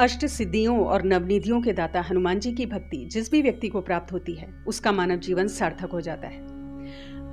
अष्ट सिद्धियों और नवनिधियों के दाता हनुमान जी की भक्ति जिस भी व्यक्ति को प्राप्त होती है उसका मानव जीवन सार्थक हो जाता है।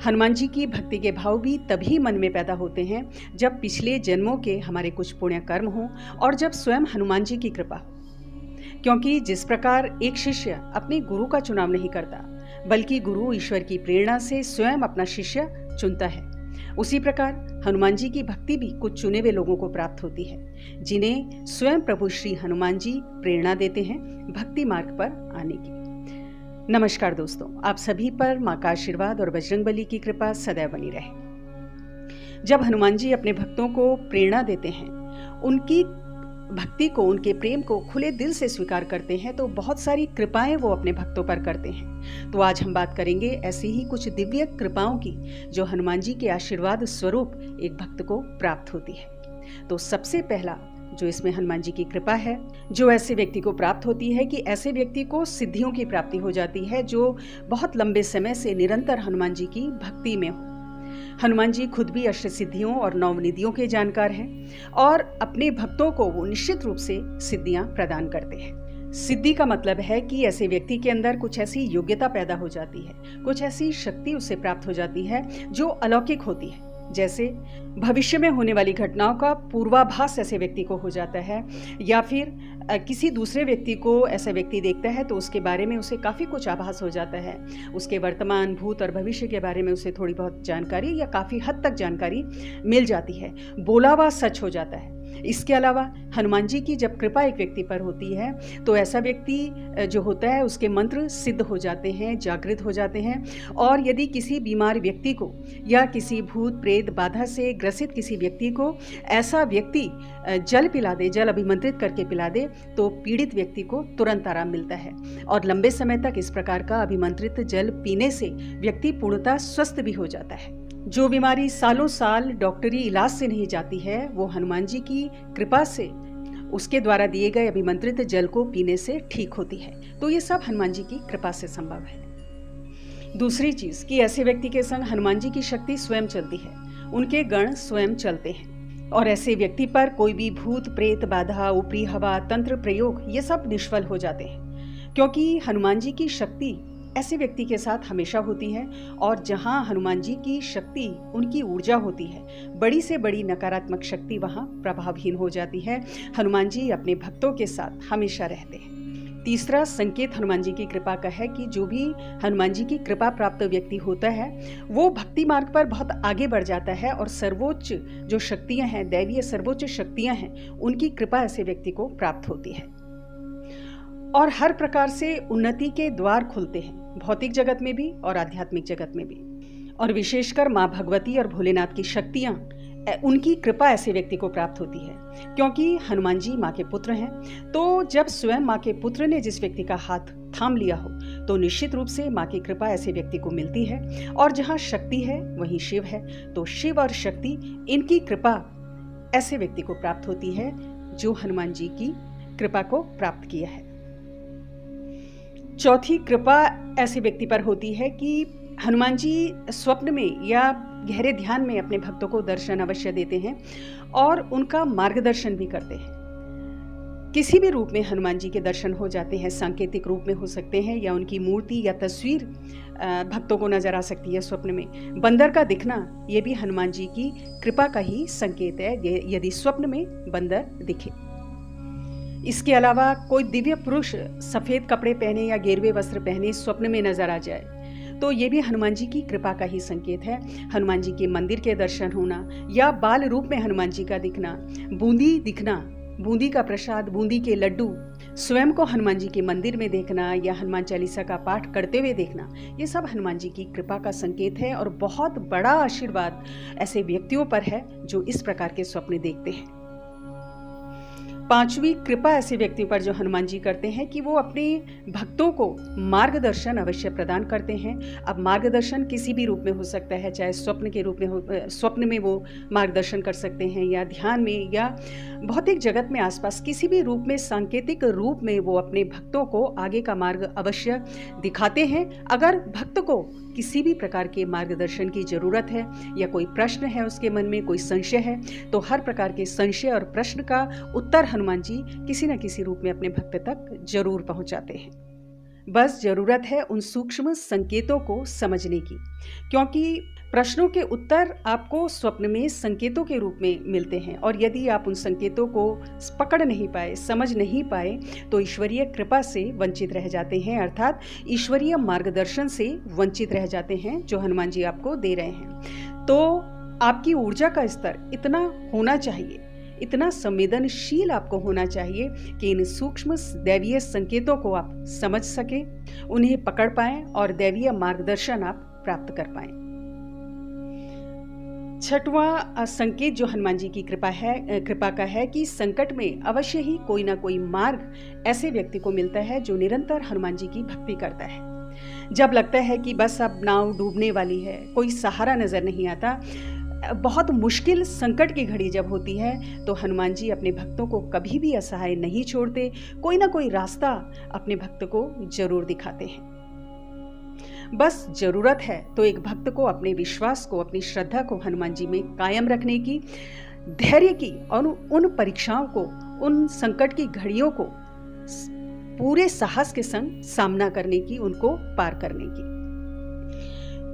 हनुमान जी की भक्ति के भाव भी तभी मन में पैदा होते हैं जब पिछले जन्मों के हमारे कुछ पुण्य कर्म हों और जब स्वयं हनुमान जी की कृपा हो। क्योंकि जिस प्रकार एक शिष्य अपने गुरु का चुनाव नहीं करता बल्कि गुरु ईश्वर की प्रेरणा से स्वयं अपना शिष्य चुनता है, उसी प्रकार हनुमान जी की भक्ति भी कुछ चुने हुए लोगों को प्राप्त होती है जिन्हें स्वयं प्रभु श्री हनुमान जी प्रेरणा देते हैं भक्ति मार्ग पर आने की। नमस्कार दोस्तों, आप सभी पर माँ का आशीर्वाद और बजरंगबली की कृपा सदैव बनी रहे। जब हनुमान जी अपने भक्तों को प्रेरणा देते हैं, उनकी भक्ति को, उनके प्रेम को खुले दिल से स्वीकार करते हैं तो बहुत सारी कृपाएं वो अपने भक्तों पर करते हैं। तो आज हम बात करेंगे ऐसी ही कुछ दिव्य कृपाओं की जो हनुमान जी के आशीर्वाद स्वरूप एक भक्त को प्राप्त होती है। तो सबसे पहला जो इसमें हनुमान जी की कृपा है, जो ऐसे व्यक्ति को प्राप्त होती है कि ऐसे व्यक्ति को सिद्धियों की प्राप्ति हो जाती है जो बहुत लंबे समय से निरंतर हनुमान जी की भक्ति में हो। हनुमान जी खुद भी अष्ट सिद्धियों और नवनिधियों के जानकार हैं और अपने भक्तों को वो निश्चित रूप से सिद्धियां प्रदान करते हैं। सिद्धि का मतलब है कि ऐसे व्यक्ति के अंदर कुछ ऐसी योग्यता पैदा हो जाती है, कुछ ऐसी शक्ति उससे प्राप्त हो जाती है जो अलौकिक होती है। जैसे भविष्य में होने वाली घटनाओं का पूर्वाभास ऐसे व्यक्ति को हो जाता है, या फिर किसी दूसरे व्यक्ति को ऐसा व्यक्ति देखता है तो उसके बारे में उसे काफ़ी कुछ आभास हो जाता है। उसके वर्तमान, भूत और भविष्य के बारे में उसे थोड़ी बहुत जानकारी या काफ़ी हद तक जानकारी मिल जाती है। बोला हुआ सच हो जाता है। इसके अलावा हनुमान जी की जब कृपा एक व्यक्ति पर होती है तो ऐसा व्यक्ति जो होता है उसके मंत्र सिद्ध हो जाते हैं, जागृत हो जाते हैं। और यदि किसी बीमार व्यक्ति को या किसी भूत प्रेत बाधा से ग्रसित किसी व्यक्ति को ऐसा व्यक्ति जल पिला दे, जल अभिमंत्रित करके पिला दे, तो पीड़ित व्यक्ति को तुरंत आराम मिलता है और लंबे समय तक इस प्रकार का अभिमंत्रित जल पीने से व्यक्ति पूर्णतः स्वस्थ भी हो जाता है। जो बीमारी सालों साल डॉक्टरी इलाज से नहीं जाती है वो हनुमान जी की कृपा से उसके द्वारा दिए गए अभिमंत्रित जल को पीने से ठीक होती है। तो ये सब हनुमान जी की कृपा से संभव है। दूसरी चीज कि ऐसे व्यक्ति के संग हनुमान जी की शक्ति स्वयं चलती है, उनके गण स्वयं चलते हैं और ऐसे व्यक्ति पर कोई भी भूत प्रेत बाधा, ऊपरी हवा, तंत्र प्रयोग ये सब निष्फल हो जाते हैं, क्योंकि हनुमान जी की शक्ति ऐसे व्यक्ति के साथ हमेशा होती है। और जहां हनुमान जी की शक्ति, उनकी ऊर्जा होती है, बड़ी से बड़ी नकारात्मक शक्ति वहां प्रभावहीन हो जाती है। हनुमान जी अपने भक्तों के साथ हमेशा रहते हैं। तीसरा संकेत हनुमान जी की कृपा का है कि जो भी हनुमान जी की कृपा प्राप्त व्यक्ति होता है वो भक्ति मार्ग पर बहुत आगे बढ़ जाता है और सर्वोच्च जो शक्तियां हैं, दैवीय सर्वोच्च शक्तियां हैं, उनकी कृपा ऐसे व्यक्ति को प्राप्त होती है और हर प्रकार से उन्नति के द्वार खुलते हैं, भौतिक जगत में भी और आध्यात्मिक जगत में भी। और विशेषकर माँ भगवती और भोलेनाथ की शक्तियाँ, उनकी कृपा ऐसे व्यक्ति को प्राप्त होती है, क्योंकि हनुमान जी माँ के पुत्र हैं। तो जब स्वयं माँ के पुत्र ने जिस व्यक्ति का हाथ थाम लिया हो तो निश्चित रूप से माँ की कृपा ऐसे व्यक्ति को मिलती है। और जहाँ शक्ति है वहीं शिव है, तो शिव और शक्ति, इनकी कृपा ऐसे व्यक्ति को प्राप्त होती है जो हनुमान जी की कृपा को प्राप्त किया है। चौथी कृपा ऐसे व्यक्ति पर होती है कि हनुमान जी स्वप्न में या गहरे ध्यान में अपने भक्तों को दर्शन अवश्य देते हैं और उनका मार्गदर्शन भी करते हैं। किसी भी रूप में हनुमान जी के दर्शन हो जाते हैं, सांकेतिक रूप में हो सकते हैं या उनकी मूर्ति या तस्वीर भक्तों को नजर आ सकती है स्वप्न में। बंदर का दिखना ये भी हनुमान जी की कृपा का ही संकेत है, यदि स्वप्न में बंदर दिखे। इसके अलावा कोई दिव्य पुरुष सफेद कपड़े पहने या गेरुए वस्त्र पहने स्वप्न में नजर आ जाए तो ये भी हनुमान जी की कृपा का ही संकेत है। हनुमान जी के मंदिर के दर्शन होना या बाल रूप में हनुमान जी का दिखना, बूंदी दिखना, बूंदी का प्रसाद, बूंदी के लड्डू, स्वयं को हनुमान जी के मंदिर में देखना या हनुमान चालीसा का पाठ करते हुए देखना, ये सब हनुमान जी की कृपा का संकेत है और बहुत बड़ा आशीर्वाद ऐसे व्यक्तियों पर है जो इस प्रकार के स्वप्न देखते हैं। पांचवी कृपा ऐसे व्यक्तियों पर जो हनुमान जी करते हैं कि वो अपने भक्तों को मार्गदर्शन अवश्य प्रदान करते हैं। अब मार्गदर्शन किसी भी रूप में हो सकता है, चाहे स्वप्न के रूप में हो, स्वप्न में वो मार्गदर्शन कर सकते हैं या ध्यान में या भौतिक जगत में आसपास किसी भी रूप में, सांकेतिक रूप में वो अपने भक्तों को आगे का मार्ग अवश्य दिखाते हैं। अगर भक्त को किसी भी प्रकार के मार्गदर्शन की जरूरत है या कोई प्रश्न है उसके मन में, कोई संशय है, तो हर प्रकार के संशय और प्रश्न का उत्तर हनुमान जी किसी न किसी रूप में अपने भक्त तक जरूर पहुंचाते हैं। बस जरूरत है उन सूक्ष्म संकेतों को समझने की, क्योंकि प्रश्नों के उत्तर आपको स्वप्न में संकेतों के रूप में मिलते हैं, और यदि आप उन संकेतों को पकड़ नहीं पाए, समझ नहीं पाए, तो ईश्वरीय कृपा से वंचित रह जाते हैं, अर्थात ईश्वरीय मार्गदर्शन से वंचित रह जाते हैं जो हनुमान जी आपको दे रहे हैं। तो आपकी ऊर्जा का स्तर इतना होना चाहिए, इतना संवेदनशील आपको होना चाहिए कि इन सूक्ष्म दैवीय संकेतों को आप समझ सके, उन्हें पकड़ पाएं और दैवीय मार्गदर्शन आप प्राप्त कर पाएं। छठवां संकेत जो हनुमान जी की कृपा का है कि संकट में अवश्य ही कोई ना कोई मार्ग ऐसे व्यक्ति को मिलता है जो निरंतर हनुमान जी की भक्ति करता है। जब लगता है कि बस अब नाव डूबने वाली है, कोई सहारा नजर नहीं आता, बहुत मुश्किल संकट की घड़ी जब होती है, तो हनुमान जी अपने भक्तों को कभी भी असहाय नहीं छोड़ते, कोई ना कोई रास्ता अपने भक्त को जरूर दिखाते हैं। बस जरूरत है तो एक भक्त को अपने विश्वास को, अपनी श्रद्धा को हनुमान जी में कायम रखने की, धैर्य की, और उन परीक्षाओं को, उन संकट की घड़ियों को पूरे साहस के संग सामना करने की, उनको पार करने की।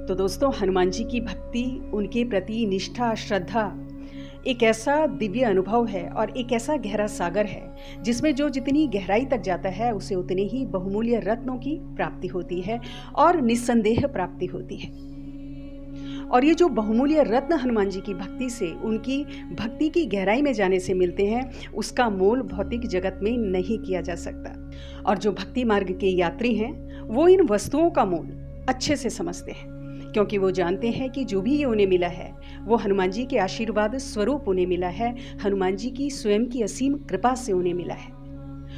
तो दोस्तों, हनुमान जी की भक्ति, उनके प्रति निष्ठा, श्रद्धा एक ऐसा दिव्य अनुभव है और एक ऐसा गहरा सागर है जिसमें जो जितनी गहराई तक जाता है उसे उतने ही बहुमूल्य रत्नों की प्राप्ति होती है और निस्संदेह प्राप्ति होती है। और ये जो बहुमूल्य रत्न हनुमान जी की भक्ति से, उनकी भक्ति की गहराई में जाने से मिलते हैं, उसका मोल भौतिक जगत में नहीं किया जा सकता। और जो भक्ति मार्ग के यात्री हैं वो इन वस्तुओं का मोल अच्छे से समझते हैं, क्योंकि वो जानते हैं कि जो भी ये उन्हें मिला है वो हनुमान जी के आशीर्वाद स्वरूप उन्हें मिला है, हनुमान जी की स्वयं की असीम कृपा से उन्हें मिला है,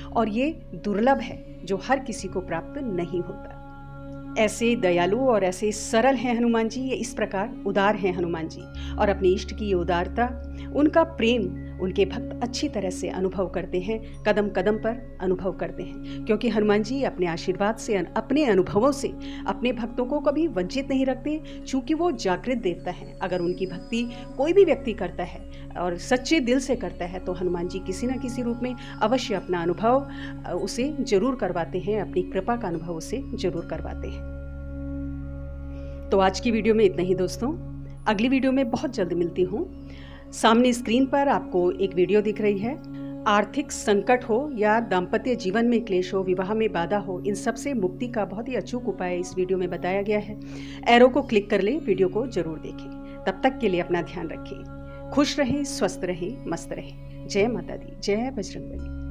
और ये दुर्लभ है जो हर किसी को प्राप्त नहीं होता। ऐसे दयालु और ऐसे सरल हैं हनुमान जी, ये इस प्रकार उदार हैं हनुमान जी, और अपने इष्ट की ये उदारता, उनका प्रेम उनके भक्त अच्छी तरह से अनुभव करते हैं, कदम कदम पर अनुभव करते हैं, क्योंकि हनुमान जी अपने आशीर्वाद से, अपने अनुभवों से अपने भक्तों को कभी वंचित नहीं रखते, चूंकि वो जागृत देवता हैं। अगर उनकी भक्ति कोई भी व्यक्ति करता है और सच्चे दिल से करता है तो हनुमान जी किसी न किसी रूप में अवश्य अपना अनुभव उसे जरूर करवाते हैं, अपनी कृपा का अनुभव उसे जरूर करवाते हैं। तो आज की वीडियो में इतना ही दोस्तों, अगली वीडियो में बहुत जल्द मिलती हूँ। सामने स्क्रीन पर आपको एक वीडियो दिख रही है। आर्थिक संकट हो या दाम्पत्य जीवन में क्लेश हो, विवाह में बाधा हो, इन सब से मुक्ति का बहुत ही अचूक उपाय इस वीडियो में बताया गया है। एरो को क्लिक कर ले, वीडियो को जरूर देखें। तब तक के लिए अपना ध्यान रखें, खुश रहें, स्वस्थ रहें, मस्त रहें। जय माता दी, जय बजरंगबली।